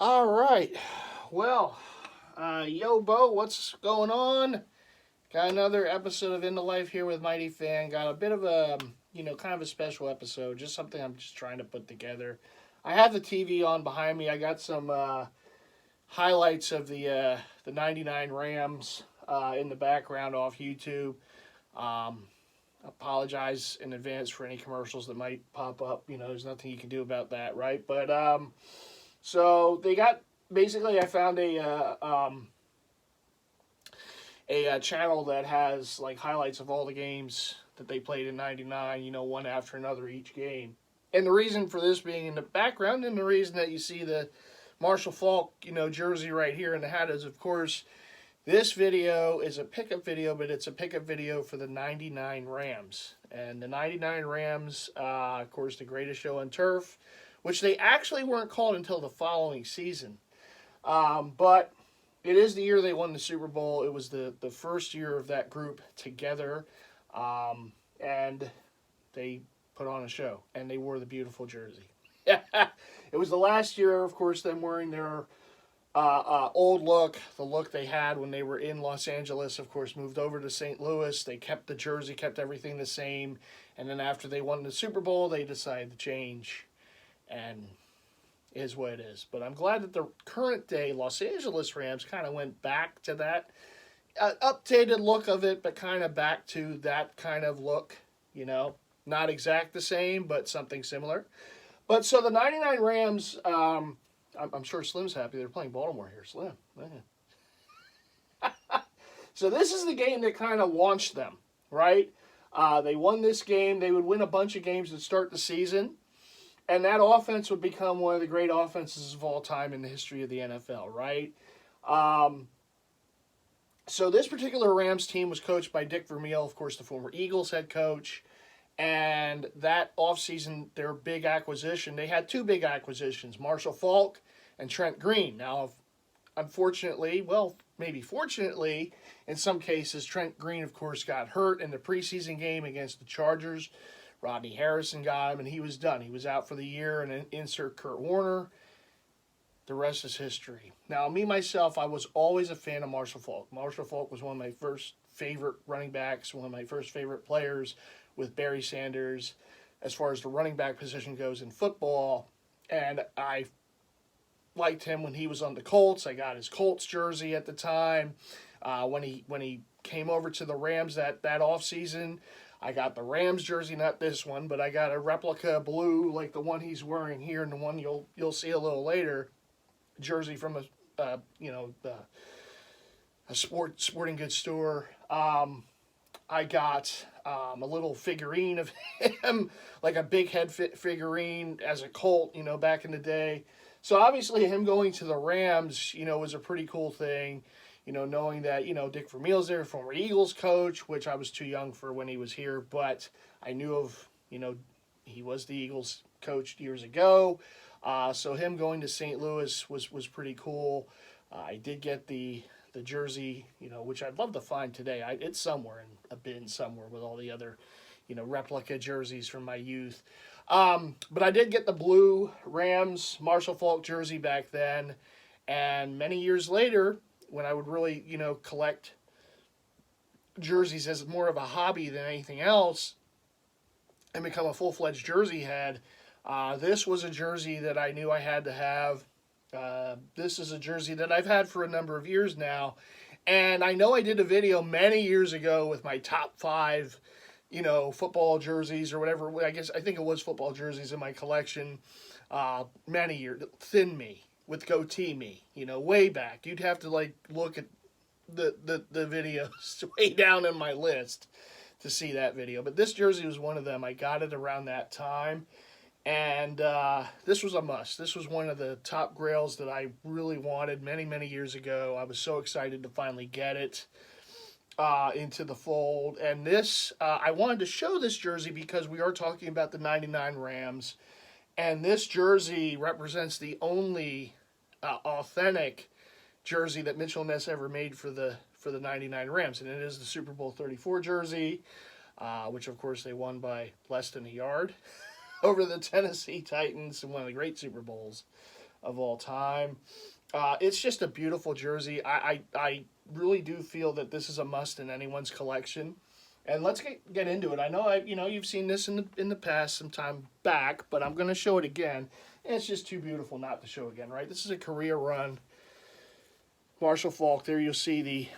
All right. Well, yo, Bo, what's going on? Got another episode of Into Life here with Mighty Fan. Got a bit of a, kind of a special episode, just something I'm just trying to put together. I have the TV on behind me. I got some highlights of the '99 Rams in the background off YouTube. Um, Apologize in advance for any commercials that might pop up. There's nothing you can do about that, right? But so they got basically. I found a channel that has like highlights of all the games that they played in '99. One after another each game. And the reason for this being in the background, and the reason that you see the Marshall Falk, jersey right here in the hat is, of course, this video is a pickup video, but it's a pickup video for the '99 Rams. And the '99 Rams, of course, the greatest show on turf, which they actually weren't called until the following season. But it is the year they won the Super Bowl. It was the first year of that group together. And they put on a show, and they wore the beautiful jersey. It was the last year, of course, them wearing their old look, the look they had when they were in Los Angeles, of course, moved over to St. Louis. They kept the jersey, kept everything the same. And then after they won the Super Bowl, they decided to change. And it is what it is. But I'm glad that the current day Los Angeles Rams kind of went back to that updated look of it, but kind of back to that kind of look, Not exact the same, but something similar. But so the '99 Rams, I'm sure Slim's happy. They're playing Baltimore here. Slim. Man. So this is the game that kind of launched them, right? They won this game. They would win a bunch of games to start the season. And that offense would become one of the great offenses of all time in the history of the NFL, right? So this particular Rams team was coached by Dick Vermeil, of course, the former Eagles head coach. And that offseason, their big acquisition, they had two big acquisitions, Marshall Falk and Trent Green. Now, unfortunately, well, maybe fortunately, in some cases, Trent Green, of course, got hurt in the preseason game against the Chargers. Rodney Harrison got him, and he was done. He was out for the year, and insert Kurt Warner. The rest is history. Now, me, myself, I was always a fan of Marshall Falk. Marshall Falk was one of my first favorite running backs, one of my first favorite players with Barry Sanders as far as the running back position goes in football. And I liked him when he was on the Colts. I got his Colts jersey at the time. When he came over to the Rams that offseason, I got the Rams jersey, not this one, but I got a replica blue like the one he's wearing here and the one you'll see a little later, jersey from a sporting goods store. I got a little figurine of him, like a big head figurine as a Colt, back in the day. So obviously him going to the Rams, was a pretty cool thing, knowing that, Dick Vermeil's there, former Eagles coach, which I was too young for when he was here, but I knew of, he was the Eagles coach years ago. So him going to St. Louis was pretty cool. I did get the jersey, which I'd love to find today. It's somewhere in a bin somewhere with all the other, replica jerseys from my youth. But I did get the blue Rams Marshall Falk jersey back then. And many years later, when I would really, collect jerseys as more of a hobby than anything else and become a full-fledged jersey head, this was a jersey that I knew I had to have. This is a jersey that I've had for a number of years now. And I know I did a video many years ago with my top 5, football jerseys or whatever. I think it was football jerseys in my collection. Many years. Thin me with goatee me, way back. You'd have to look at the videos way down in my list to see that video. But this jersey was one of them. I got it around that time. And this was a must. This was one of the top grails that I really wanted many, many years ago. I was so excited to finally get it into the fold. And this, I wanted to show this jersey because we are talking about the '99 Rams. And this jersey represents the only authentic jersey that Mitchell Ness ever made for the '99 Rams. And it is the Super Bowl 34 jersey, which, of course, they won by less than a yard over the Tennessee Titans in one of the great Super Bowls of all time. It's just a beautiful jersey. I really do feel that this is a must in anyone's collection. And let's get into it. I know you've seen this in the past some time back, but I'm going to show it again. And it's just too beautiful not to show again, right? This is a career run Marshall Faulk. There you'll see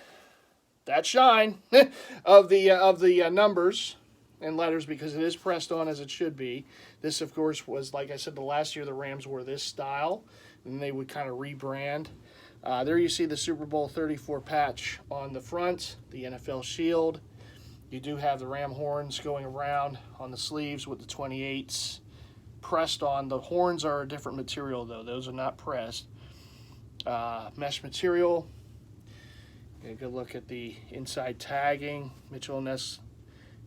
that shine of the numbers and letters, because it is pressed on as it should be. This, of course, was, like I said, the last year the Rams wore this style, and they would kind of rebrand. There you see the Super Bowl 34 patch on the front, the NFL shield. You do have the ram horns going around on the sleeves with the 28s pressed on. The horns are a different material, though. Those are not pressed. Mesh material. Get a good look at the inside tagging, Mitchell & Ness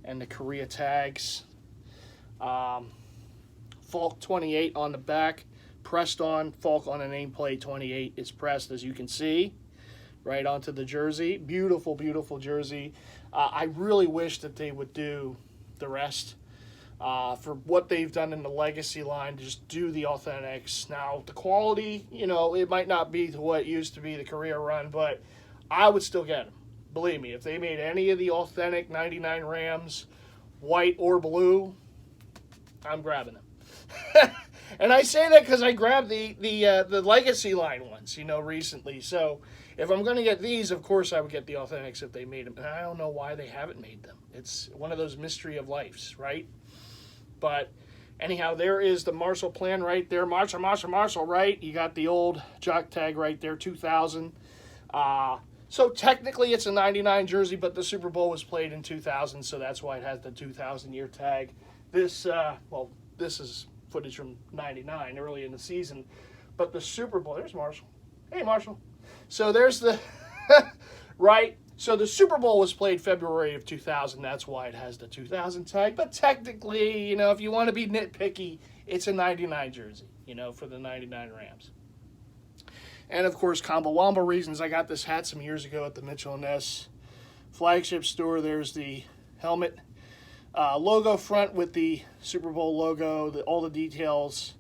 and the Korea tags. Falk 28 on the back, pressed on. Falk on a nameplate 28 is pressed, as you can see, right onto the jersey. Beautiful, beautiful jersey. I really wish that they would do the rest. For what they've done in the legacy line, just do the authentics. Now, the quality, it might not be to what it used to be, the career run, but I would still get them. Believe me, if they made any of the authentic 99 Rams, white or blue, I'm grabbing them. And I say that because I grabbed the legacy line ones, recently. So if I'm going to get these, of course I would get the authentics if they made them. And I don't know why they haven't made them. It's one of those mystery of lives, right? But anyhow, there is the Marshall plan right there. Marshall, right? You got the old jock tag right there, 2000. So technically it's a 99 jersey, but the Super Bowl was played in 2000, so that's why it has the 2000 year tag. This is footage from 99, early in the season. But the Super Bowl, there's Marshall. Hey, Marshall. So there's the, right? So the Super Bowl was played February of 2000. That's why it has the 2000 tag. But technically, if you want to be nitpicky, it's a 99 jersey, for the 99 Rams. And, of course, Combo Wombo reasons. I got this hat some years ago at the Mitchell & Ness flagship store. There's the helmet logo front with the Super Bowl logo, all the details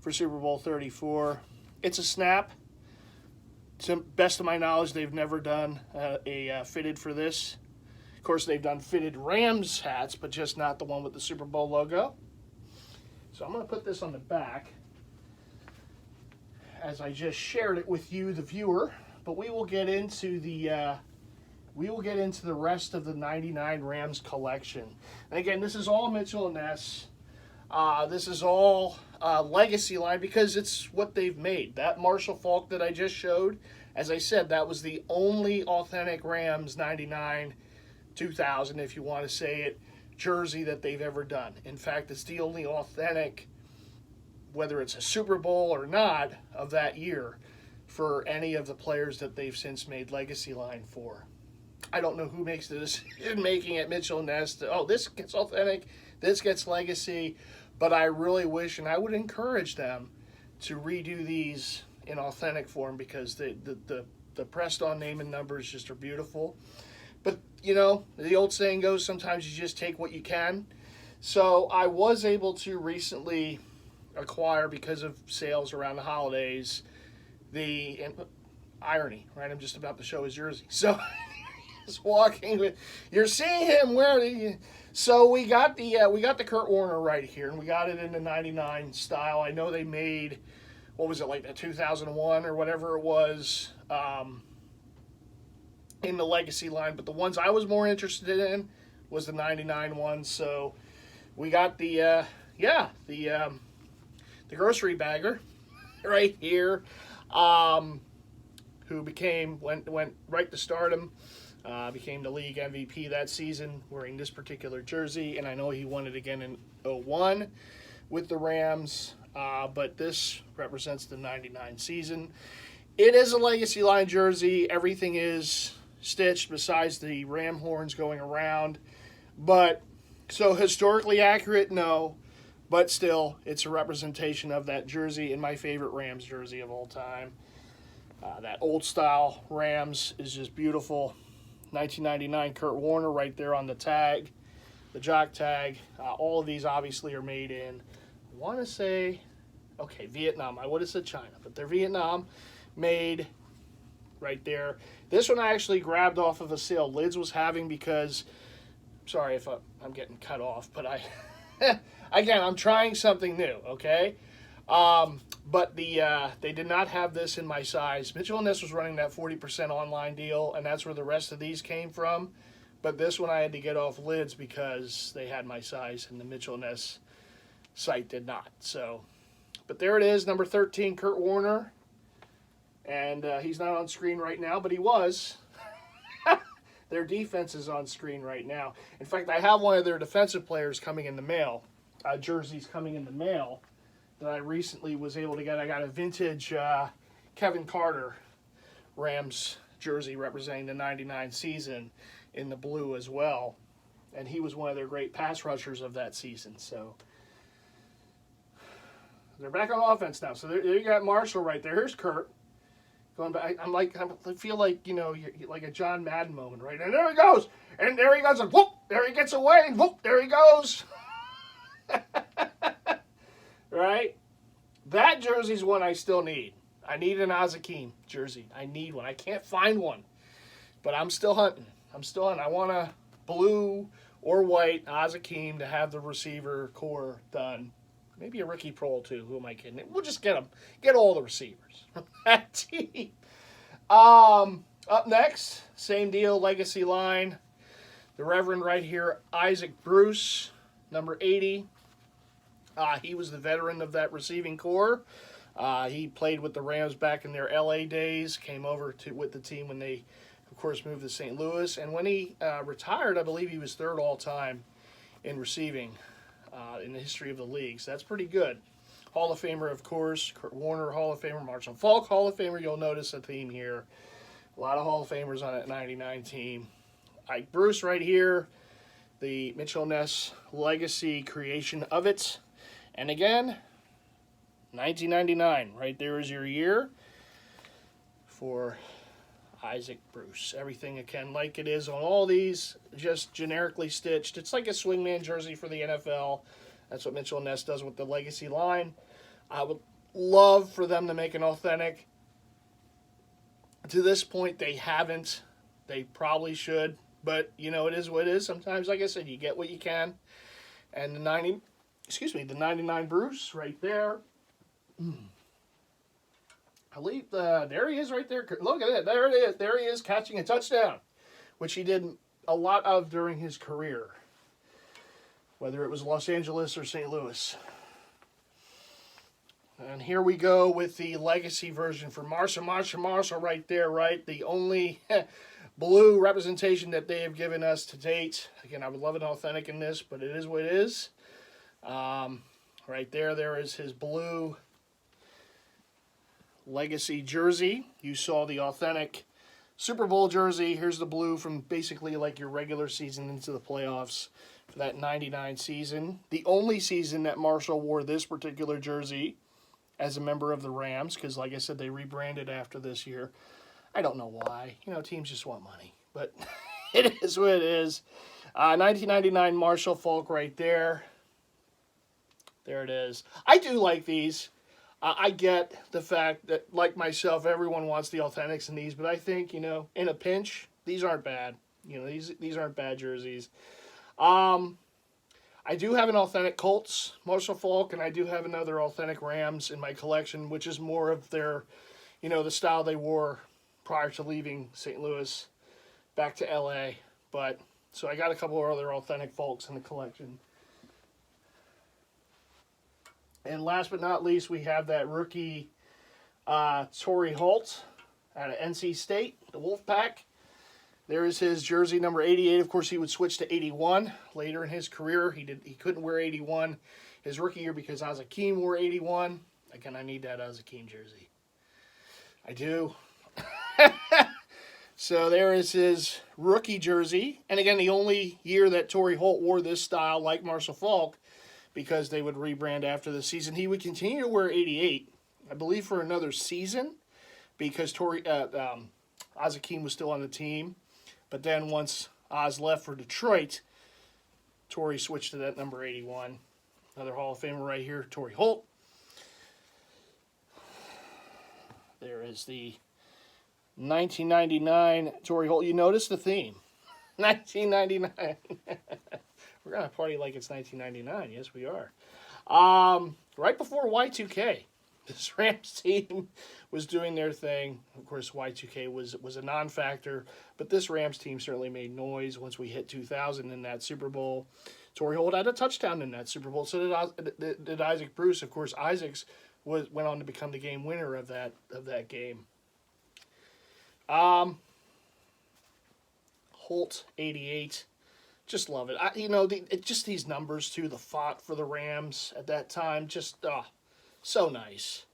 for Super Bowl 34. It's a snap. To best of my knowledge, they've never done a fitted for this. Of course, they've done fitted Rams hats, but just not the one with the Super Bowl logo. So I'm going to put this on the back, as I just shared it with you, the viewer. But we will get into the rest of the 99 Rams collection. And again, this is all Mitchell & Ness. This is all legacy line because it's what they've made. That Marshall Faulk that I just showed, as I said, that was the only authentic Rams 99, 2000, if you want to say it, jersey that they've ever done. In fact, it's the only authentic, whether it's a Super Bowl or not, of that year for any of the players that they've since made legacy line for. I don't know who makes the decision making at Mitchell & Ness. This gets authentic, this gets legacy, but I really wish, and I would encourage them to redo these in authentic form because the pressed on name and numbers just are beautiful. But, the old saying goes, sometimes you just take what you can. So I was able to recently acquire, because of sales around the holidays, and irony, right? I'm just about to show his jersey. So he's walking with, you're seeing him wearing. So we got the Kurt Warner right here, and we got it in the 99 style. I know they made, what was it, like the 2001 or whatever it was, in the legacy line, but the ones I was more interested in was the 99 ones. So we got the grocery bagger right here, who went right to stardom, became the league MVP that season wearing this particular jersey, and I know he won it again in 01 with the Rams, but this represents the 99 season. It is a legacy line jersey. Everything is stitched besides the ram horns going around, but so historically accurate, no. But still, it's a representation of that jersey and my favorite Rams jersey of all time. That old style Rams is just beautiful. 1999 Kurt Warner right there on the tag, the jock tag. All of these obviously are made in, I want to say, Okay, Vietnam. I would have said China, but they're Vietnam made right there. This one I actually grabbed off of a sale Lids was having because, sorry if I'm getting cut off, but again, I'm trying something new, okay? But they did not have this in my size. Mitchell & Ness was running that 40% online deal, and that's where the rest of these came from. But this one I had to get off Lids because they had my size, and the Mitchell & Ness site did not. So, but there it is, number 13, Kurt Warner. And he's not on screen right now, but he was. Their defense is on screen right now. In fact, I have one of their defensive players coming in the mail, jerseys coming in the mail that I recently was able to get. I got a vintage Kevin Carter Rams jersey representing the 99 season in the blue as well. And he was one of their great pass rushers of that season. So they're back on offense now. So there you got Marshall right there. Here's Kurt. Going back, I feel like, you know, you're like a John Madden moment, right? And there he goes, and there he goes, and whoop, there he gets away, and whoop, there he goes. Right? That jersey's one I still need. I need an Azakim jersey. I need one. I can't find one, but I'm still hunting. I want a blue or white Azakim to have the receiver core done. Maybe a Ricky Prohl too. Who am I kidding? We'll just get them. Get all the receivers from that team. Up next, same deal, legacy line. The Reverend right here, Isaac Bruce, number 80. He was the veteran of that receiving core. He played with the Rams back in their LA days. Came over with the team when they, of course, moved to St. Louis. And when he retired, I believe he was third all time in receiving. In the history of the league. So that's pretty good. Hall of Famer, of course. Kurt Warner, Hall of Famer. Marshall Faulk, Hall of Famer. You'll notice a theme here. A lot of Hall of Famers on that 99 team. Ike Bruce right here. The Mitchell & Ness legacy creation of it. And again, 1999. Right there is your year for Isaac Bruce. Everything again like it is on all these, just generically stitched. It's like a swingman jersey for the NFL. That's what Mitchell & Ness does with the legacy line. I would love for them to make an authentic. To this point, they haven't. They probably should, but you know, it is what it is. Sometimes, like I said, you get what you can. And the 99 Bruce right there. I believe there he is right there. Look at it. There it is. There he is catching a touchdown, which he did a lot of during his career, whether it was Los Angeles or St. Louis. And here we go with the legacy version for Marshall right there, right? The only blue representation that they have given us to date. Again, I would love an authentic in this, but it is what it is. Right there is his blue legacy jersey. You saw the authentic Super Bowl jersey. Here's the blue from basically like your regular season into the playoffs for that 99 season. The only season that Marshall wore this particular jersey as a member of the Rams, because like I said, they rebranded after this year. I don't know why. You know, teams just want money, but it is what it is. 1999 Marshall Faulk right there. There it is. I do like these. I get the fact that, like myself, everyone wants the authentics in these, but I think, you know, in a pinch, these aren't bad. You know, these aren't bad jerseys. I do have an authentic Colts Marshall Faulk, and I do have another authentic Rams in my collection, which is more of their, you know, the style they wore prior to leaving St. Louis back to LA. But so I got a couple of other authentic Faulks in the collection. And last but not least, we have that rookie Torrey Holt out of NC State, the Wolfpack. There is his jersey number 88. Of course, he would switch to 81 later in his career. He couldn't wear 81 his rookie year because Azakim wore 81. Again, I need that Azakim jersey. I do. So there is his rookie jersey. And again, the only year that Torrey Holt wore this style, like Marshall Faulk, because they would rebrand after the season. He would continue to wear 88, I believe, for another season, because Azakim was still on the team. But then once Oz left for Detroit, Torrey switched to that number 81. Another Hall of Famer right here, Torrey Holt. is the 1999 Torrey Holt. You notice the theme. 1999. We're going to party like it's 1999. Yes, we are. Right before Y2K, this Rams team was doing their thing. Of course, Y2K was a non-factor, but this Rams team certainly made noise once we hit 2000 in that Super Bowl. Torrey Holt had a touchdown in that Super Bowl. So did Isaac Bruce. Of course, Isaacs went on to become the game winner of that game. Holt 88. Just love it. Just these numbers too. The font for the Rams at that time, just so nice.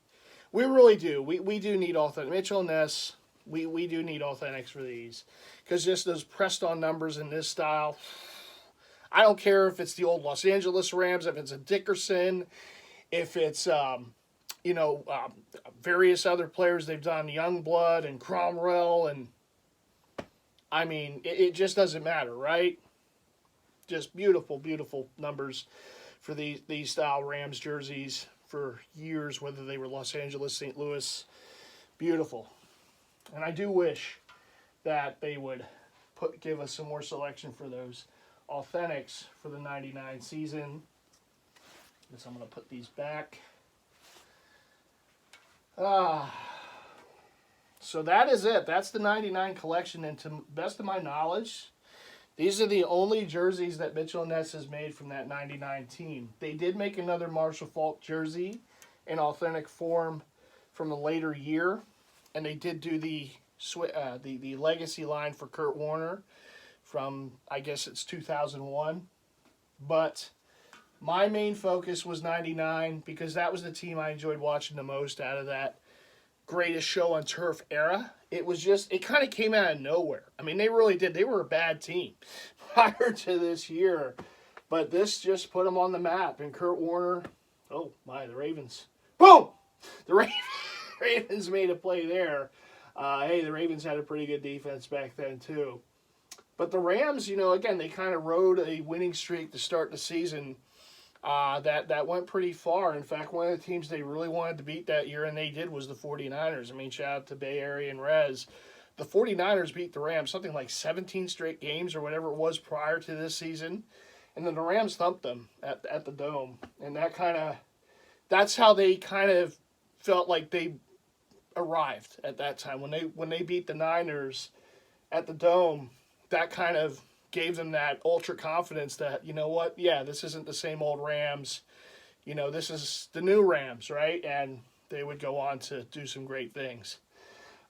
We really do. We do need authentic. Mitchell and Ness. We do need authentics for these, because just those pressed on numbers in this style. I don't care if it's the old Los Angeles Rams, if it's a Dickerson, if it's various other players they've done, Youngblood and Cromwell, and I mean it just doesn't matter, right? Just beautiful, beautiful numbers for these style Rams jerseys for years, whether they were Los Angeles, St. Louis. Beautiful. And I do wish that they would give us some more selection for those authentics for the 99 season. Guess I'm going to put these back. So that is it. That's the 99 collection, and to the best of my knowledge, these are the only jerseys that Mitchell Ness has made from that 99 team. They did make another Marshall Faulk jersey in authentic form from a later year, and they did do the legacy line for Kurt Warner from, I guess it's 2001. But my main focus was 99 because that was the team I enjoyed watching the most out of that greatest show on turf era. It kind of came out of nowhere. I mean, they really did. They were a bad team prior to this year, but this just put them on the map. And Kurt Warner, oh my, the Ravens, boom! The Ravens made a play there. Hey, the Ravens had a pretty good defense back then too. But the Rams, again, they kind of rode a winning streak to start the season. That went pretty far. In fact, one of the teams they really wanted to beat that year, and they did, was the 49ers. I mean, shout out to Bay Area and Rez. The 49ers beat the Rams something like 17 straight games or whatever it was prior to this season. And then the Rams thumped them at the Dome. And that's how they kind of felt like they arrived at that time. When they beat the Niners at the Dome, that kind of gave them that ultra confidence that, this isn't the same old Rams. This is the new Rams, right? And they would go on to do some great things.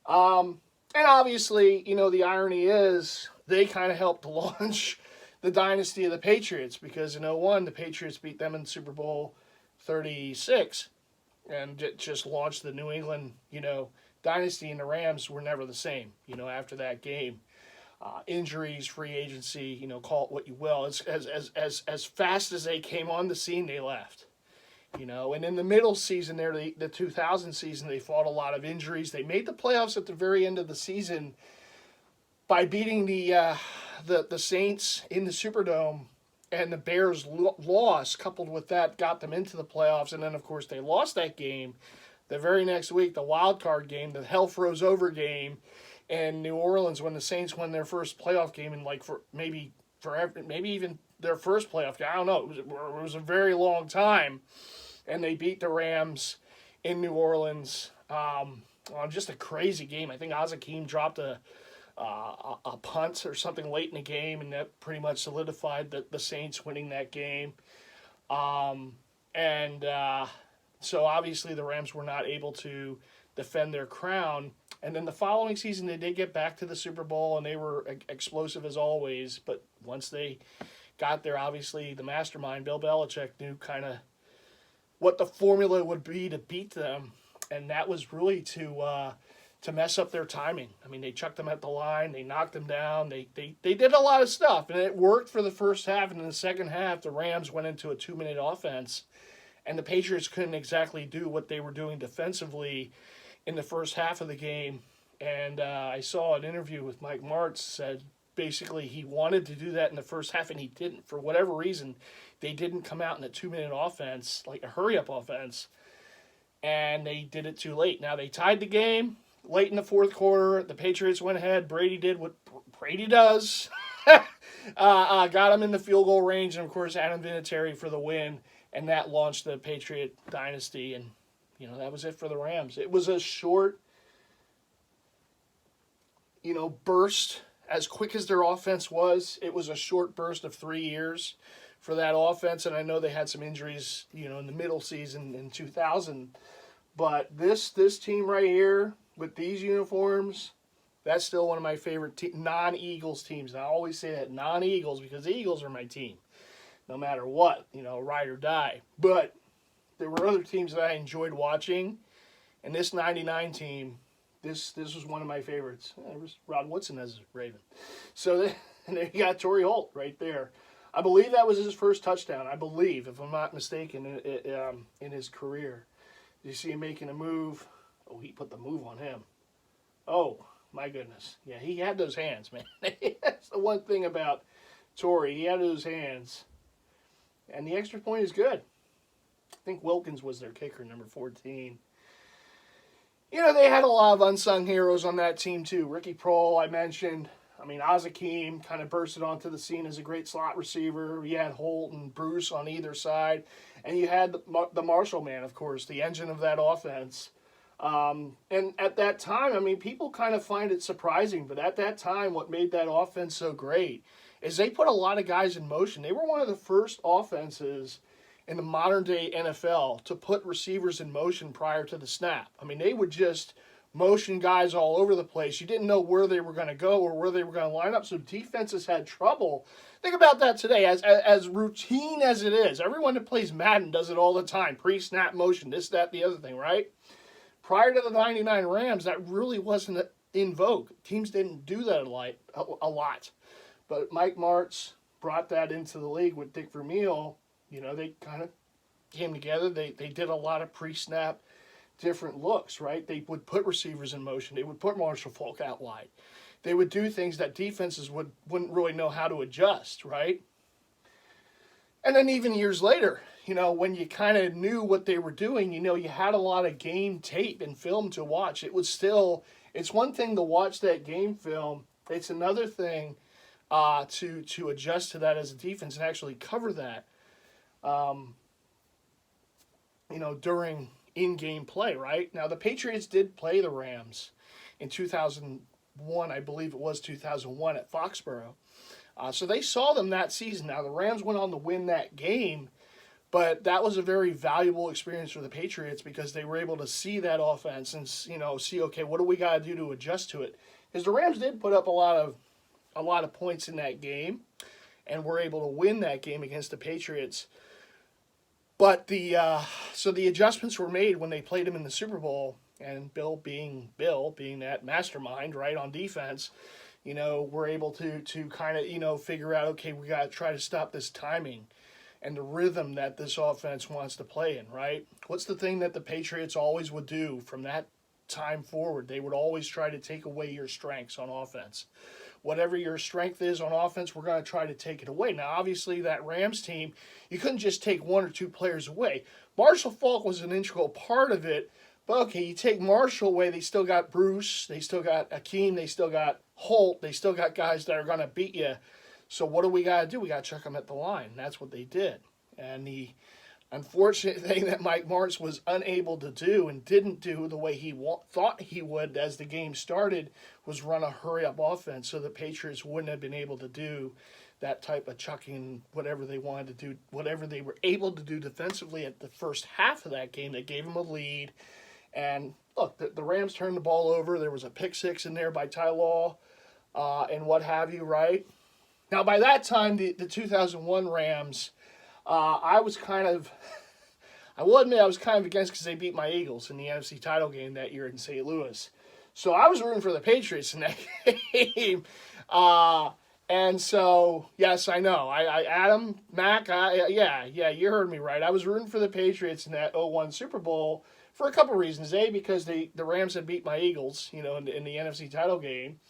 And obviously, the irony is they kind of helped launch the dynasty of the Patriots because in 2001, the Patriots beat them in Super Bowl 36 and just launched the New England, dynasty, and the Rams were never the same, after that game. Injuries, free agency, call it what you will. As fast as they came on the scene, they left. And in the middle season there, the 2000 season, they fought a lot of injuries. They made the playoffs at the very end of the season by beating the Saints in the Superdome, and the Bears loss, coupled with that, got them into the playoffs. And then, of course, they lost that game. The very next week, the wild card game, the hell froze over game, and New Orleans, when the Saints won their first playoff game in maybe even their first playoff game. I don't know. It was a very long time. And they beat the Rams in New Orleans on just a crazy game. I think Azakim dropped a punt or something late in the game, and that pretty much solidified the Saints winning that game. So obviously the Rams were not able to defend their crown. And then the following season, they did get back to the Super Bowl, and they were explosive as always. But once they got there, obviously, the mastermind, Bill Belichick, knew kind of what the formula would be to beat them. And that was really to mess up their timing. I mean, they chucked them at the line. They knocked them down. They did a lot of stuff, and it worked for the first half. And in the second half, the Rams went into a 2-minute offense, and the Patriots couldn't exactly do what they were doing defensively in the first half of the game. And I saw an interview with Mike Martz, said basically he wanted to do that in the first half, and he didn't. For whatever reason, they didn't come out in a 2-minute offense, like a hurry-up offense, and they did it too late. Now, they tied the game, late in the fourth quarter, the Patriots went ahead. Brady did what Brady does. Got him in the field goal range, and of course Adam Vinatieri for the win, and that launched the Patriot dynasty. And that was it for the Rams. It was a short, burst. As quick as their offense was, it was a short burst of 3 years for that offense. And I know they had some injuries, in the middle season in 2000. But this team right here with these uniforms, that's still one of my favorite non-Eagles teams. And I always say that, non-Eagles, because the Eagles are my team, no matter what, ride or die. But there were other teams that I enjoyed watching, and this 99 team, this was one of my favorites. There was Rod Woodson as a Raven. So and there you got Torrey Holt right there. I believe that was his first touchdown, I believe, if I'm not mistaken, in his career. You see him making a move. Oh, he put the move on him. Oh, my goodness. Yeah, he had those hands, man. That's the one thing about Torrey. He had those hands. And the extra point is good. I think Wilkins was their kicker, number 14. They had a lot of unsung heroes on that team, too. Ricky Prohl, I mentioned. Azakim kind of bursted onto the scene as a great slot receiver. You had Holt and Bruce on either side. And you had the Marshall man, of course, the engine of that offense. And at that time, people kind of find it surprising, but at that time, what made that offense so great is they put a lot of guys in motion. They were one of the first offenses in the modern-day NFL to put receivers in motion prior to the snap. They would just motion guys all over the place. You didn't know where they were going to go or where they were going to line up, so defenses had trouble. Think about that today. As routine as it is, everyone that plays Madden does it all the time. Pre-snap motion, this, that, the other thing, right? Prior to the 99 Rams, that really wasn't in vogue. Teams didn't do that a lot. But Mike Martz brought that into the league with Dick Vermeil. They kind of came together. They did a lot of pre-snap different looks, right? They would put receivers in motion. They would put Marshall Faulk out wide. They would do things that defenses wouldn't really know how to adjust, right? And then even years later, when you kind of knew what they were doing, you had a lot of game tape and film to watch. It's one thing to watch that game film. It's another thing to adjust to that as a defense and actually cover that, during in-game play, right? Now, the Patriots did play the Rams in 2001, I believe it was 2001 at Foxborough. So they saw them that season. Now, the Rams went on to win that game, but that was a very valuable experience for the Patriots because they were able to see that offense and, see, okay, what do we got to do to adjust to it? Because the Rams did put up a lot of points in that game and were able to win that game against the Patriots. But so the adjustments were made when they played him in the Super Bowl, and Bill being that mastermind, right, on defense, we're able to kind of, figure out, okay, we got to try to stop this timing and the rhythm that this offense wants to play in, right? What's the thing that the Patriots always would do from that time forward? They would always try to take away your strengths on offense. Whatever your strength is on offense, we're going to try to take it away. Now, obviously, that Rams team, you couldn't just take one or two players away. Marshall Faulk was an integral part of it, but okay, you take Marshall away, they still got Bruce, they still got Akeem, they still got Holt, they still got guys that are going to beat you. So what do we got to do? We got to chuck them at the line. That's what they did. And the unfortunate thing that Mike Martz was unable to do and didn't do the way he thought he would as the game started was run a hurry-up offense so the Patriots wouldn't have been able to do that type of chucking, whatever they wanted to do, whatever they were able to do defensively at the first half of that game that gave them a lead. And look, the Rams turned the ball over. There was a pick six in there by Ty Law and what have you, right? Now, by that time, the 2001 Rams, I will admit I was kind of against because they beat my Eagles in the NFC title game that year in St. Louis. So I was rooting for the Patriots in that game. And so, yes, I know. Adam, Mac, yeah, you heard me right. I was rooting for the Patriots in that 2001 Super Bowl for a couple reasons. A, because the Rams had beat my Eagles, in the NFC title game.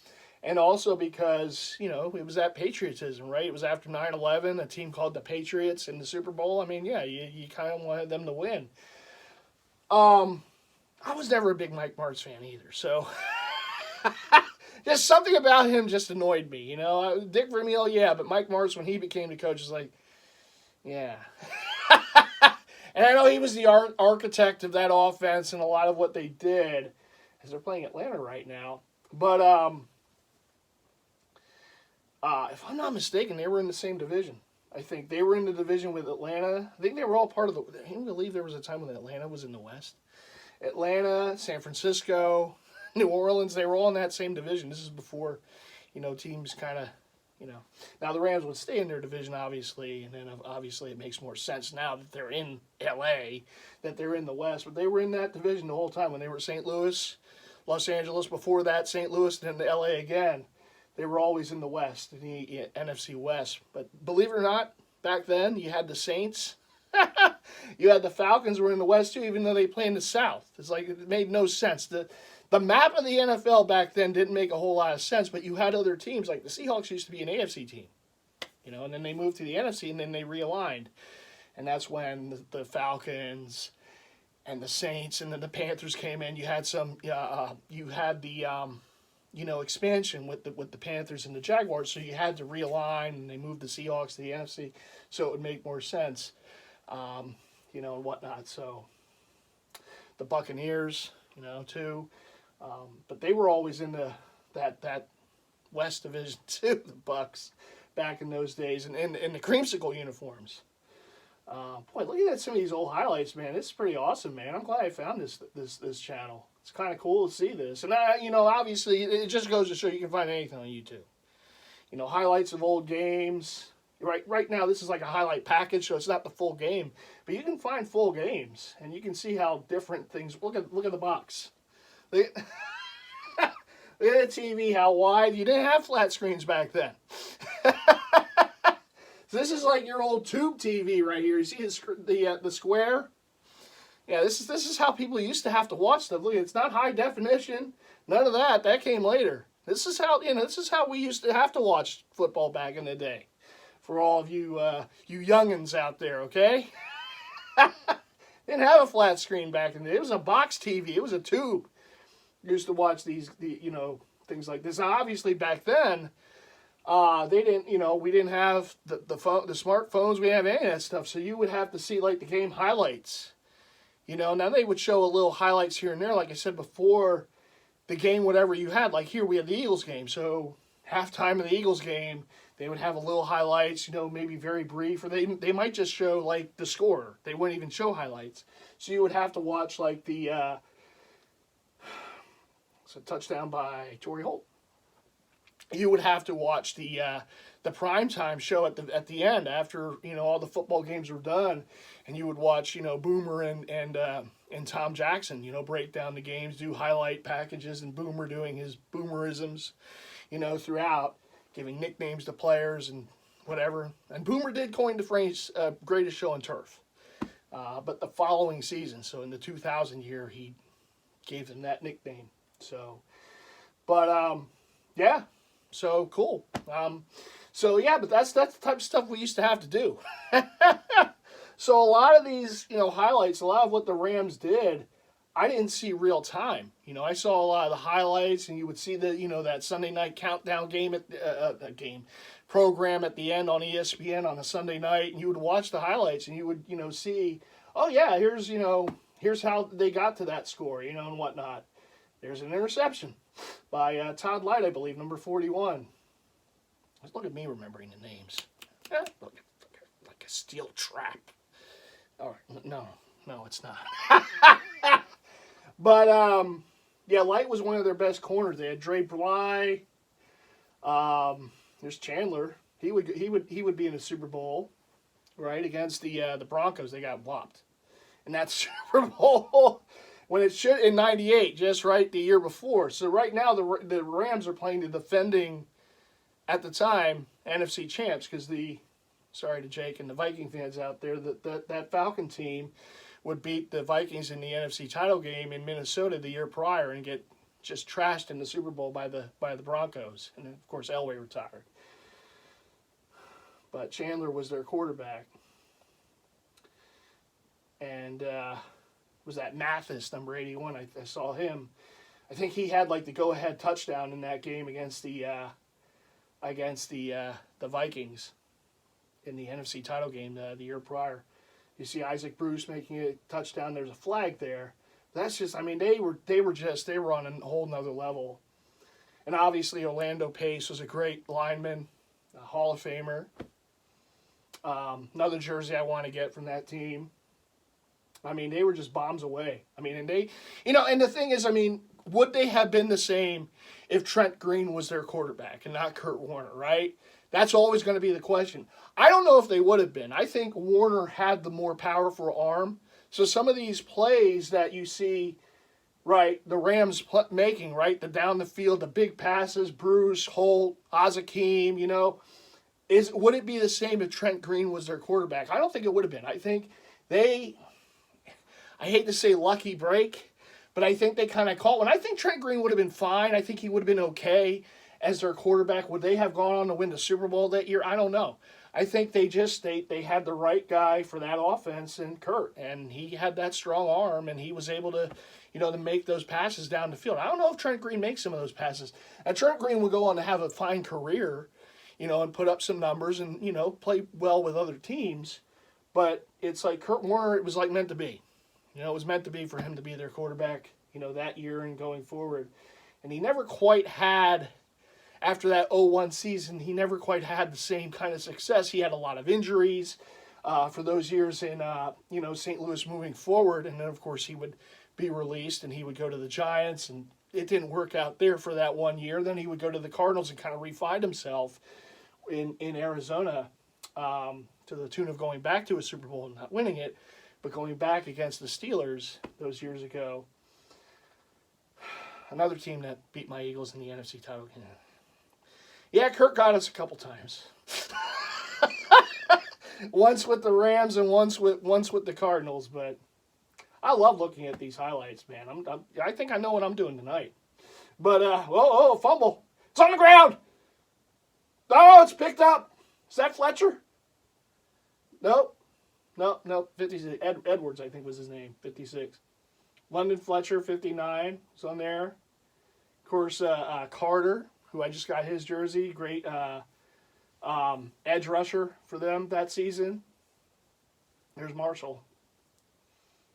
And also because, it was that patriotism, right? It was after 9/11, a team called the Patriots in the Super Bowl. You kind of wanted them to win. I was never a big Mike Martz fan either, so just something about him just annoyed me, you know. Dick Vermeil, yeah, but Mike Martz, when he became the coach, was like, yeah. And I know he was the architect of that offense and a lot of what they did, as they're playing Atlanta right now. But if I'm not mistaken, they were in the same division. I think they were in the division with Atlanta. I think they were all part of the. I can't believe there was a time when Atlanta was in the West. Atlanta, San Francisco, New Orleans, they were all in that same division. This is before, you know, teams kind of, you know. Now the Rams would stay in their division, obviously, and then obviously it makes more sense now that they're in L.A., that they're in the West. But they were in that division the whole time when they were St. Louis, Los Angeles, before that St. Louis, and then L.A. again. They were always in the West, in the NFC West. But believe it or not, back then you had the Saints. You had the Falcons were in the West too, even though they play in the South. It's like it made no sense. The map of the NFL back then didn't make a whole lot of sense, but you had other teams, like the Seahawks used to be an AFC team, you know, and then they moved to the NFC and then they realigned. And that's when the Falcons and the Saints and then the Panthers came in. You had some, you had the, you know, expansion with the Panthers and the Jaguars, so you had to realign, and they moved the Seahawks to the NFC, so it would make more sense, you know, and whatnot. So the Buccaneers, you know, too, but they were always in that West Division too, the Bucks, back in those days, and in the creamsicle uniforms. Boy, looking at some of these old highlights, man, it's pretty awesome, man. I'm glad I found this channel. It's kind of cool to see this. And, you know, obviously, it just goes to show you can find anything on YouTube. You know, highlights of old games. Right now, this is like a highlight package, so it's not the full game. But you can find full games, and you can see how different things... Look at the box. Look at the TV, how wide. You didn't have flat screens back then. So this is like your old tube TV right here. You see the square? Yeah, this is how people used to have to watch stuff. Look, it's not high definition. None of that. That came later. This is how, you know, this is how we used to have to watch football back in the day. For all of you you youngins out there, okay? Didn't have a flat screen back in the day. It was a box TV. It was a tube. Used to watch you know, things like this. Now, obviously, back then, they didn't, you know, we didn't have the smartphones. We didn't have any of that stuff. So you would have to see, like, the game highlights. You know, now they would show a little highlights here and there, like I said before, the game, whatever you had. Like here, we had the Eagles game. So halftime of the Eagles game, they would have a little highlights, you know, maybe very brief. Or they might just show, like, the score. They wouldn't even show highlights. So you would have to watch, like, it's a touchdown by Torrey Holt. You would have to watch the primetime show at the end after, you know, all the football games were done, and you would watch, you know, Boomer and Tom Jackson, you know, break down the games, do highlight packages, and Boomer doing his boomerisms, you know, throughout, giving nicknames to players and whatever. And Boomer did coin the phrase "greatest show on turf," but the following season, so in the 2000 year, he gave them that nickname. So, but yeah. So cool. So yeah, but that's the type of stuff we used to have to do. So a lot of these, you know, highlights, a lot of what the Rams did, I didn't see real time. You know, I saw a lot of the highlights, and you would see the, you know, that Sunday night countdown game program at the end on ESPN on a Sunday night, and you would watch the highlights, and you would, you know, see, oh yeah, here's how they got to that score, you know, and whatnot. There's an interception by Todd Light, I believe, number 41. Look at me remembering the names. Look, like a steel trap. Oh, no, it's not. But, yeah, Light was one of their best corners. They had Dre Bly. There's Chandler. He would be in the Super Bowl, right, against the Broncos. They got whopped. And that's Super Bowl... when it should in '98, just right the year before. So right now the Rams are playing the defending, at the time, NFC champs, because sorry to Jake and the Viking fans out there, that Falcon team would beat the Vikings in the NFC title game in Minnesota the year prior and get just trashed in the Super Bowl by the Broncos, and then, of course, Elway retired. But Chandler was their quarterback, and was that Mathis, number 81. I saw him. I think he had like the go-ahead touchdown in that game against the Vikings in the NFC title game the year prior. You see Isaac Bruce making a touchdown. There's a flag there. That's just, I mean, they were on a whole nother level. And obviously Orlando Pace was a great lineman, a Hall of Famer. Another jersey I want to get from that team. I mean, they were just bombs away. I mean, and they, and the thing is, I mean, would they have been the same if Trent Green was their quarterback and not Kurt Warner, right? That's always going to be the question. I don't know if they would have been. I think Warner had the more powerful arm. So some of these plays that you see, right, the Rams making, right, the down the field, the big passes, Bruce, Holt, Azakim, would it be the same if Trent Green was their quarterback? I don't think it would have been. I think I hate to say lucky break, but I think they kind of caught one. I think Trent Green would have been fine. I think he would have been okay as their quarterback. Would they have gone on to win the Super Bowl that year? I don't know. I think they had the right guy for that offense in Kurt, and he had that strong arm, and he was able to, to make those passes down the field. I don't know if Trent Green makes some of those passes. And Trent Green would go on to have a fine career, and put up some numbers and, play well with other teams. But it's like Kurt Warner, it was like meant to be. It was meant to be for him to be their quarterback, that year and going forward. And he never quite had, after that 0-1 season, he never quite had the same kind of success. He had a lot of injuries for those years in, St. Louis moving forward. And then, of course, he would be released and he would go to the Giants. And it didn't work out there for that 1 year. Then he would go to the Cardinals and kind of refine himself in Arizona to the tune of going back to a Super Bowl and not winning it, but going back against the Steelers those years ago. Another team that beat my Eagles in the NFC title game. Yeah, Kurt got us a couple times. Once with the Rams and once with the Cardinals, but I love looking at these highlights, man. I think I know what I'm doing tonight. But fumble. It's on the ground. Oh, it's picked up. Is that Fletcher? Nope. 56. Edwards, I think was his name. 56. London Fletcher, 59. Is on there. Of course, Carter, who I just got his jersey. Great edge rusher for them that season. There's Marshall.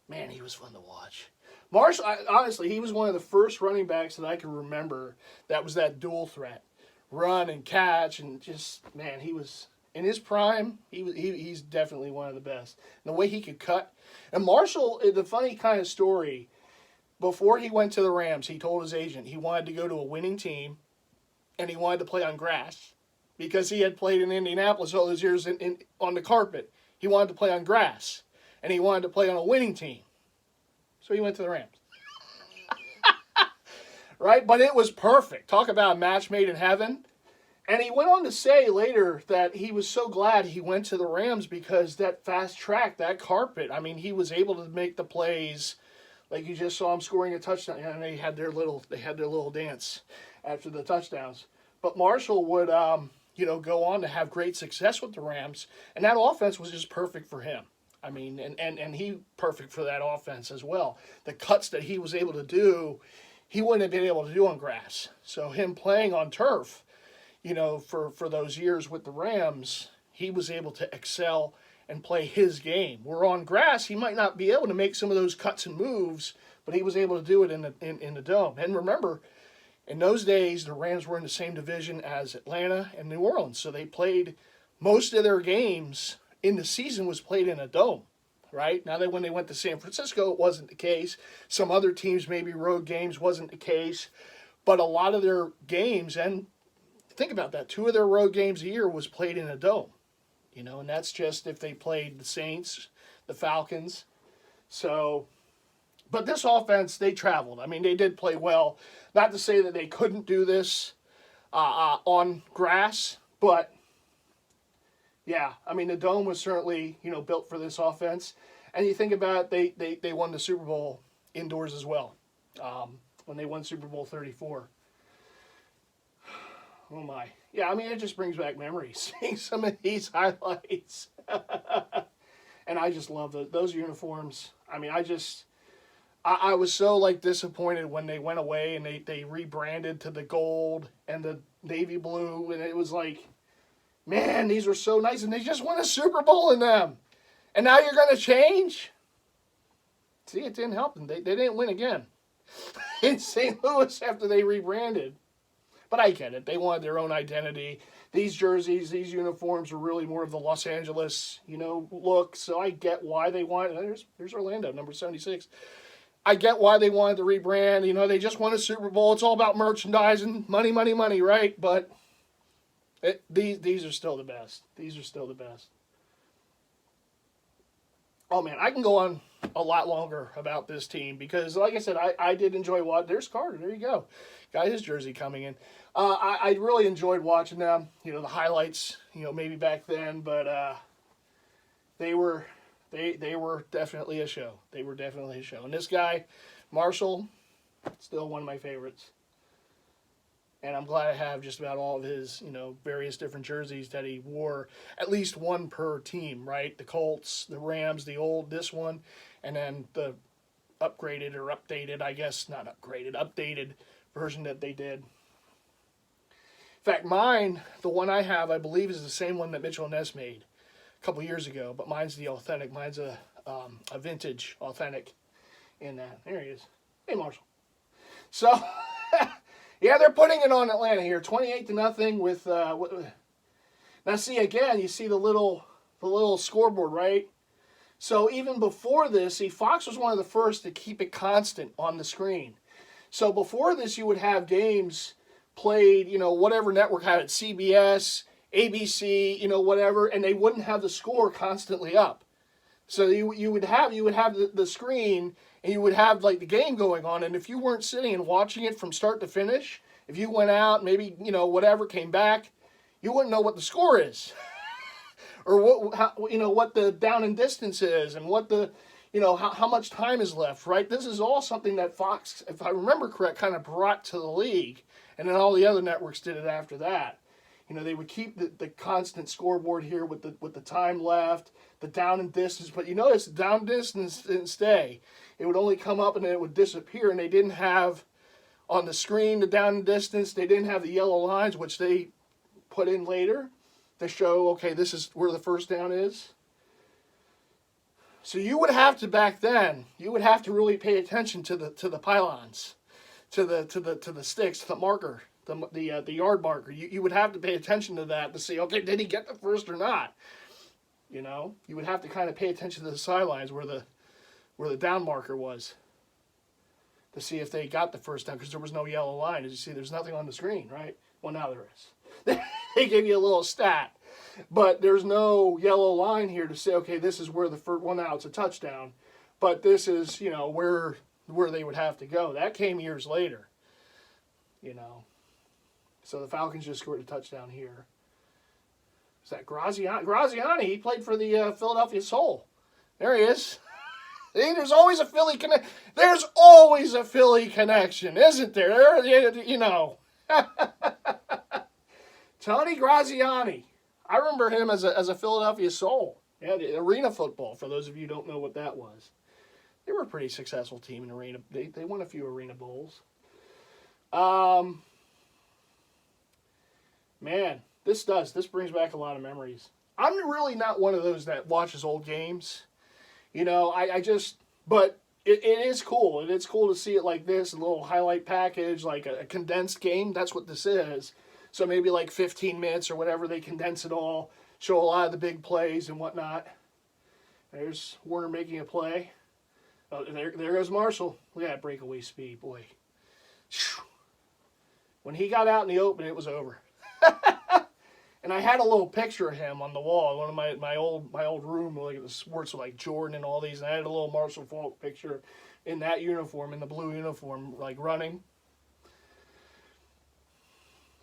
Man, he was fun to watch. Marshall, honestly, he was one of the first running backs that I can remember that was that dual threat. Run and catch, and just, man, he was in his prime. He's definitely one of the best. And the way he could cut. And Marshall, the funny kind of story, before he went to the Rams, he told his agent he wanted to go to a winning team, and he wanted to play on grass because he had played in Indianapolis all those years on the carpet. He wanted to play on grass, and he wanted to play on a winning team. So he went to the Rams. Right? But it was perfect. Talk about a match made in heaven. And he went on to say later that he was so glad he went to the Rams because that fast track, that carpet, I mean, he was able to make the plays like you just saw him scoring a touchdown. And they had their little dance after the touchdowns. But Marshall would, go on to have great success with the Rams. And that offense was just perfect for him. I mean, and he perfect for that offense as well. The cuts that he was able to do, he wouldn't have been able to do on grass. So him playing on turf, for those years with the Rams, he was able to excel and play his game. Where on grass, he might not be able to make some of those cuts and moves, but he was able to do it in the dome. And remember, in those days, the Rams were in the same division as Atlanta and New Orleans. So they played most of their games in the season was played in a dome. Right? Now that when they went to San Francisco, it wasn't the case. Some other teams, maybe road games, wasn't the case. But a lot of their games, and think about that, 2 of their road games a year was played in a dome. And that's just if they played the Saints, the Falcons. So, but this offense, they traveled. I mean, they did play well. Not to say that they couldn't do this on grass, but yeah, I mean, the dome was certainly, built for this offense. And you think about it, they won the Super Bowl indoors as well when they won Super Bowl 34. Oh, my. Yeah, I mean, it just brings back memories, seeing some of these highlights. And I just love those uniforms. I mean, I was so like disappointed when they went away and they rebranded to the gold and the navy blue, and it was like, man, these were so nice, and they just won a Super Bowl in them, and now you're gonna change? See, it didn't help them. They didn't win again in St. Louis after they rebranded. But I get it. They wanted their own identity. These jerseys, these uniforms are really more of the Los Angeles, look. So I get why they wanted. There's Orlando, number 76. I get why they wanted to rebrand. They just won a Super Bowl. It's all about merchandising, money, money, money, right? But these are still the best. These are still the best. Oh, man, I can go on a lot longer about this team because, like I said, I did enjoy watching. There's Carter. There you go. Got his jersey coming in. I really enjoyed watching them. The highlights, maybe back then, but they were definitely a show. They were definitely a show. And this guy, Marshall, still one of my favorites. And I'm glad I have just about all of his, various different jerseys that he wore, at least one per team, right? The Colts, the Rams, this one, and then the upgraded or updated, I guess, not upgraded, updated version that they did. In fact, mine, the one I have, I believe is the same one that Mitchell and Ness made a couple years ago, but mine's the authentic. Mine's a vintage authentic in that. There he is. Hey, Marshall. So... yeah, they're putting it on Atlanta here, 28-0 with. Now, see again, you see the little scoreboard, right? So even before this, see, Fox was one of the first to keep it constant on the screen. So before this, you would have games played, whatever network had it, CBS, ABC, whatever, and they wouldn't have the score constantly up. So you would have the screen. And you would have like the game going on, and if you weren't sitting and watching it from start to finish, if you went out, maybe whatever, came back, you wouldn't know what the score is, or what the down and distance is, and what the how much time is left. Right? This is all something that Fox, if I remember correct, kind of brought to the league, and then all the other networks did it after that. They would keep the constant scoreboard here with the time left, the down and distance, but it's down distance didn't stay. It would only come up and then it would disappear, and they didn't have on the screen the down and distance. They didn't have the yellow lines, which they put in later to show, okay, this is where the first down is. So you would have to, back then, really pay attention to the pylons, to the sticks, to the marker, the yard marker. You would have to pay attention to that to see, okay, did he get the first or not? You would have to kind of pay attention to the sidelines where the down marker was to see if they got the first down, because there was no yellow line. As you see, there's nothing on the screen, right? Well, now there is. They give you a little stat, but there's no yellow line here to say, okay, this is where the first one out, it's a touchdown, but this is, where they would have to go. That came years later, So the Falcons just scored a touchdown here. Is that Graziani? Graziani, he played for the Philadelphia Soul. There he is. See, there's always a Philly connection. There's always a Philly connection, isn't there? Tony Graziani. I remember him as a Philadelphia Soul. Yeah, the arena football, for those of you who don't know what that was. They were a pretty successful team in arena. They won a few arena bowls. Man, this brings back a lot of memories. I'm really not one of those that watches old games. But it is cool. And it's cool to see it like this, a little highlight package, like a condensed game. That's what this is. So maybe like 15 minutes or whatever, they condense it all, show a lot of the big plays and whatnot. There's Warner making a play. Oh, there goes Marshall. Look at that breakaway speed, boy. When he got out in the open, it was over. And I had a little picture of him on the wall, one of my old room, like the sports with like Jordan and all these. And I had a little Marshall Faulk picture in that uniform, in the blue uniform, like running.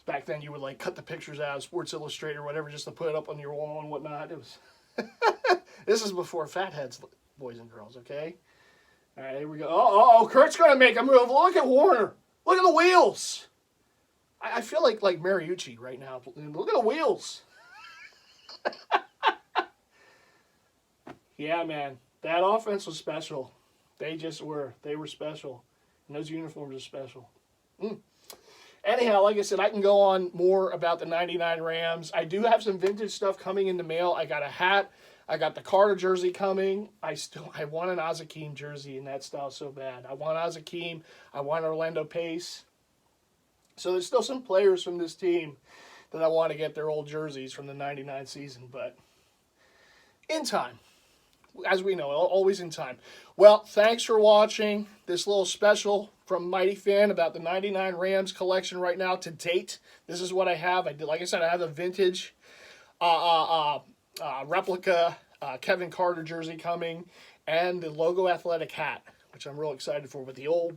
Back then, you would like cut the pictures out of Sports Illustrated or whatever just to put it up on your wall and whatnot. It was. This is before fatheads, boys and girls. Okay. All right, here we go. Oh, Kurt's gonna make a move. Look at Warner. Look at the wheels. I feel like Mariucci right now. Look at the wheels. Yeah, man. That offense was special. They just were. They were special. And those uniforms are special. Anyhow, like I said, I can go on more about the 99 Rams. I do have some vintage stuff coming in the mail. I got a hat. I got the Carter jersey coming. I want an Azakim jersey in that style so bad. I want Azakim. I want Orlando Pace. So there's still some players from this team that I want to get their old jerseys from the 99 season. But in time. As we know, always in time. Well, thanks for watching this little special from Mighty Fan about the 99 Rams collection right now to date. This is what I have. Like I said, I have a vintage replica Kevin Carter jersey coming and the logo athletic hat, which I'm real excited for, with the old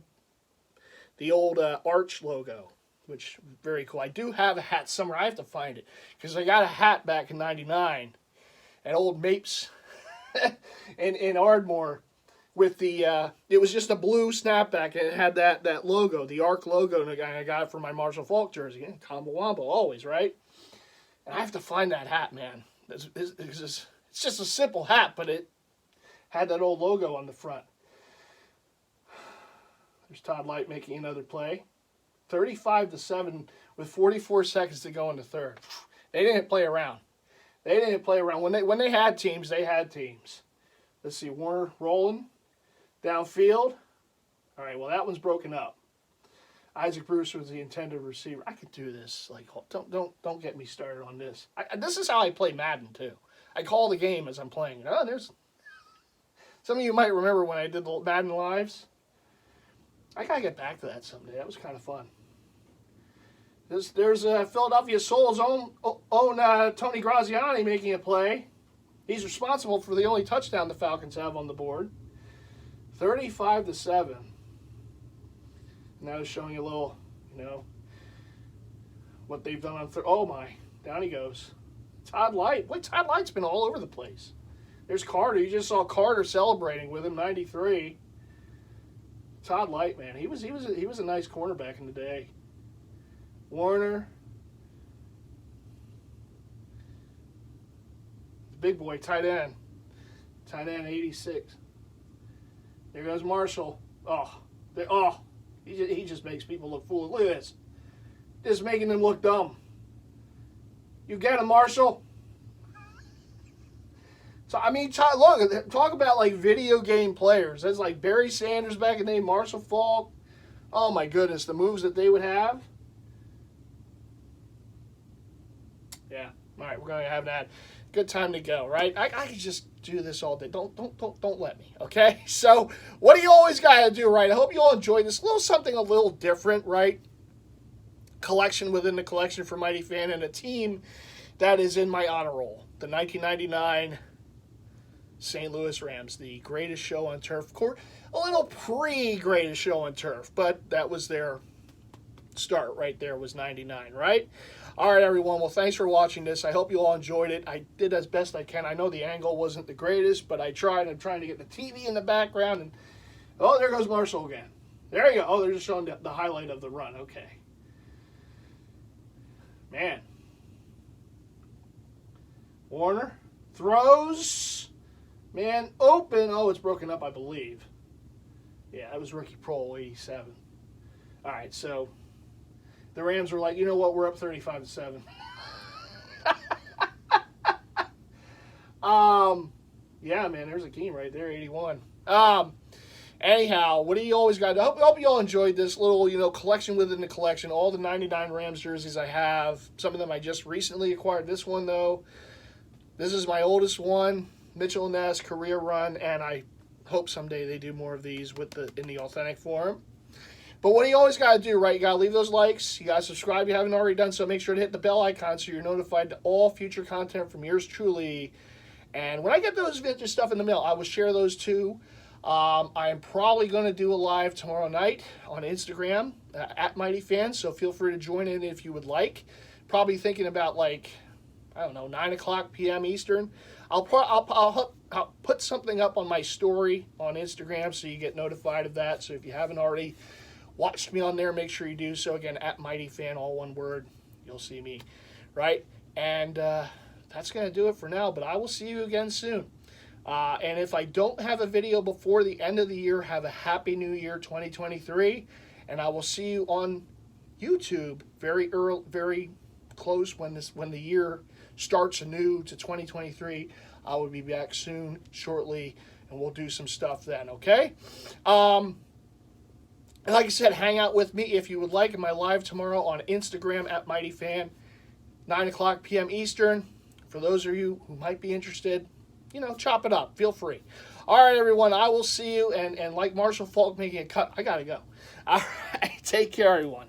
arch logo, which is very cool. I do have a hat somewhere. I have to find it because I got a hat back in '99 at Old Mapes in Ardmore with the it was just a blue snapback and it had that logo, the ARC logo, and I got it for my Marshall Faulk jersey. And Combo Wombo, always, right? And I have to find that hat, man. It's just a simple hat, but it had that old logo on the front. There's Todd Light making another play. 35-7 with 44 seconds to go in the third. They didn't play around. They didn't play around. When they had teams, they had teams. Let's see, Warner rolling downfield. All right, well, that one's broken up. Isaac Bruce was the intended receiver. I could do this. Like, don't get me started on this. This is how I play Madden too. I call the game as I'm playing. Oh, there's some of you might remember when I did the Madden lives. I gotta get back to that someday. That was kind of fun. There's Philadelphia Soul's own Tony Graziani making a play. He's responsible for the only touchdown the Falcons have on the board. 35-7. Now showing a little, what they've done on third. Oh my, down he goes. Todd Light. Boy, Todd Light's been all over the place. There's Carter. You just saw Carter celebrating with him, 93. Todd Light, man, he was a nice cornerback in the day. Warner. Big boy, tight end. Tight end, 86. There goes Marshall. He just makes people look foolish. Look at this. Just making them look dumb. You get him, Marshall. So, I mean, look, talk about, like, video game players. That's like Barry Sanders back in the day, Marshall Faulk. Oh, my goodness, the moves that they would have. Yeah, all right, we're going to have that. Good time to go, right? I could just do this all day. Don't let me, okay? So, what do you always got to do, right? I hope you all enjoyed this. Something a little different, right? Collection within the collection for Mighty Fan and a team that is in my honor roll. The 1999 St. Louis Rams, the greatest show on turf. A little pre-greatest show on turf, but that was their start right there, was 99, right? All right, everyone. Well, thanks for watching this. I hope you all enjoyed it. I did as best I can. I know the angle wasn't the greatest, but I tried. I'm trying to get the TV in the background. And oh, there goes Marshall again. There you go. Oh, they're just showing the highlight of the run. Okay. Man. Warner throws. Man, open. Oh, it's broken up, I believe. Yeah, that was rookie pro 87. All right, so the Rams were like, you know what? We're up 35-7. Yeah, man, there's a team right there, 81. Anyhow, what do you always got? I hope you all enjoyed this little, collection within the collection. All the 99 Rams jerseys I have. Some of them I just recently acquired. This one, though, this is my oldest one. Mitchell & Ness career run, and I hope someday they do more of these in the authentic form. But what do you always got to do, right? You got to leave those likes. You got to subscribe if you haven't already done so. Make sure to hit the bell icon so you're notified to all future content from yours truly. And when I get those vintage stuff in the mail, I will share those too. I am probably going to do a live tomorrow night on Instagram at MightyFan's, so feel free to join in if you would like. Probably thinking about 9 o'clock p.m. Eastern. I'll put something up on my story on Instagram so you get notified of that. So if you haven't already watched me on there, make sure you do so. Again, at MightyFan, all one word. You'll see me, right? And that's going to do it for now, but I will see you again soon. And if I don't have a video before the end of the year, have a happy new year 2023. And I will see you on YouTube very early, very close when the year starts anew to 2023. I will be back soon, shortly, and we'll do some stuff then, okay? And like I said, hang out with me if you would like in my live tomorrow on Instagram at MightyFan, 9 o'clock p.m. Eastern. For those of you who might be interested, chop it up. Feel free. All right, everyone. I will see you. And like Marshall Falk making a cut, I got to go. All right. Take care, everyone.